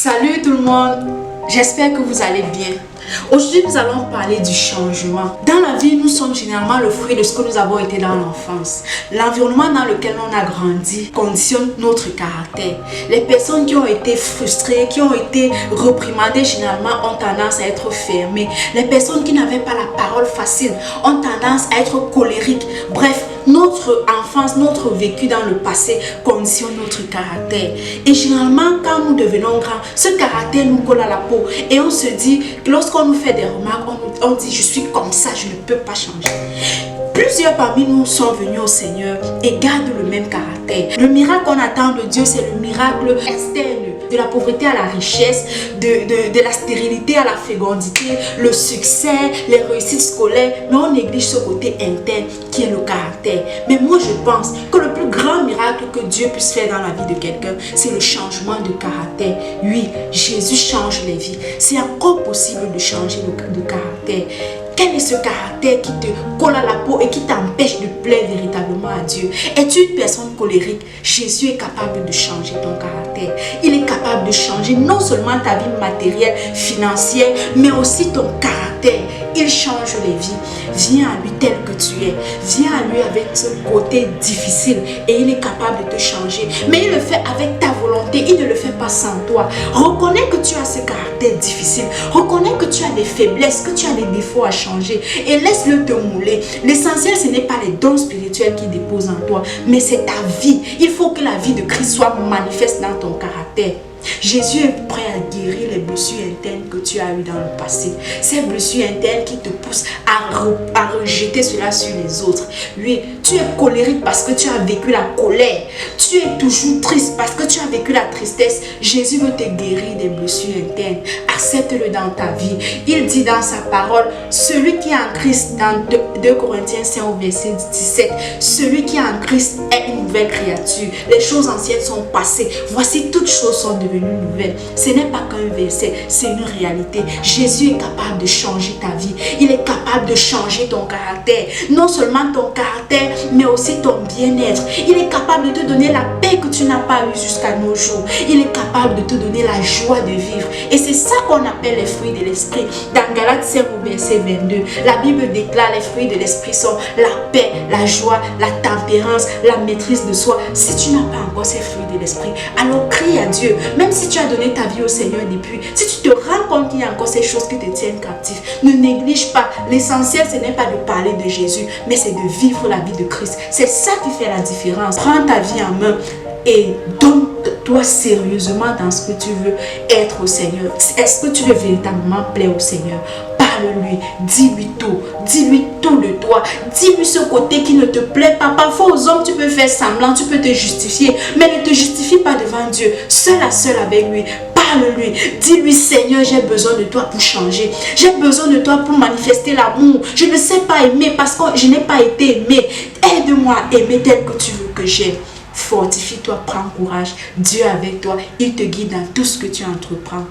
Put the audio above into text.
Salut tout le monde, j'espère que vous allez bien. Aujourd'hui nous allons parler du changement. Dans la vie, nous sommes généralement le fruit de ce que nous avons été dans l'enfance. L'environnement dans lequel on a grandi conditionne notre caractère. Les personnes qui ont été frustrées, qui ont été réprimandées généralement ont tendance à être fermées. Les personnes qui n'avaient pas la parole facile ont tendance à être colériques. Bref, notre enfance, notre vécu dans le passé conditionne notre caractère. Et généralement, quand nous devenons grands, ce caractère nous colle à la peau. Et on se dit, lorsqu'on nous fait des remarques, on dit je suis comme ça, je ne peux pas changer. Plusieurs parmi nous sont venus au Seigneur et gardent le même caractère. Le miracle qu'on attend de Dieu, c'est le miracle externe. De la pauvreté à la richesse, de la stérilité à la fécondité, le succès, les réussites scolaires. Mais on néglige ce côté interne qui est le caractère. Mais moi je pense que le plus grand miracle que Dieu puisse faire dans la vie de quelqu'un, c'est le changement de caractère. Oui, Jésus change les vies. C'est encore possible de changer de caractère. Quel est ce caractère qui te colle à la peau et qui t'empêche de plaire véritablement à Dieu? Es-tu une personne colérique? Jésus est capable de changer ton caractère. Il est capable de changer non seulement ta vie matérielle, financière, mais aussi ton caractère. Il change les vies. Viens à lui tel que tu es. Viens à lui avec ce côté difficile et il est capable de te changer. Mais il le fait avec ta volonté. Il ne le fait pas sans toi. Reconnais que tu as ce caractère difficile. Reconnais que tu as des faiblesses, que tu as des défauts à changer et laisse-le te mouler. L'essentiel, ce n'est pas les dons spirituels qu'il dépose en toi, mais c'est ta vie. Il faut que la vie de Christ soit manifeste dans ton caractère. Jésus est prêt à guérir les blessures internes que tu as eues dans le passé. Ces blessures internes qui te poussent à rejeter cela sur les autres. Oui, tu es colérique parce que tu as vécu la colère. Tu es toujours triste parce que tu as vécu la tristesse. Jésus veut te guérir des blessures internes. Accepte-le dans ta vie. Il dit dans sa parole, celui qui est en Christ, dans 2 Corinthiens 5 au verset 17, celui qui est en Christ est une nouvelle créature. Les choses anciennes sont passées. Voici toutes choses sont devenues nouvelle. Ce n'est pas qu'un verset, c'est une réalité. Jésus est capable de changer ta vie. Il est capable de changer ton caractère. Non seulement ton caractère, mais aussi ton bien-être. Il est capable de te donner la paix que tu n'as pas eue jusqu'à nos jours. Il est capable de te donner la joie de vivre. Et c'est ça qu'on appelle les fruits de l'esprit. Dans Galates 5 au verset 22, la Bible déclare les fruits de l'esprit sont la paix, la joie, la tempérance, la maîtrise de soi. Si tu n'as pas encore ces fruits de l'esprit, alors crie à Dieu. Même si tu as donné ta vie au Seigneur depuis, si tu te rends compte qu'il y a encore ces choses qui te tiennent captif, ne néglige pas. L'essentiel, ce n'est pas de parler de Jésus, mais c'est de vivre la vie de Christ. C'est ça qui fait la différence. Prends ta vie en main et donne-toi sérieusement dans ce que tu veux être au Seigneur. Est-ce que tu veux véritablement plaire au Seigneur? Parle-lui, dis-lui tout de toi, dis-lui ce côté qui ne te plaît pas. Parfois aux hommes tu peux faire semblant, tu peux te justifier, mais ne te justifie pas devant Dieu, seul à seul avec lui. Parle-lui, dis-lui Seigneur, j'ai besoin de toi pour changer, j'ai besoin de toi pour manifester l'amour. Je ne sais pas aimer parce que je n'ai pas été aimé. Aide-moi à aimer tel que tu veux que j'aime. Fortifie-toi, prends courage, Dieu avec toi, il te guide dans tout ce que tu entreprends.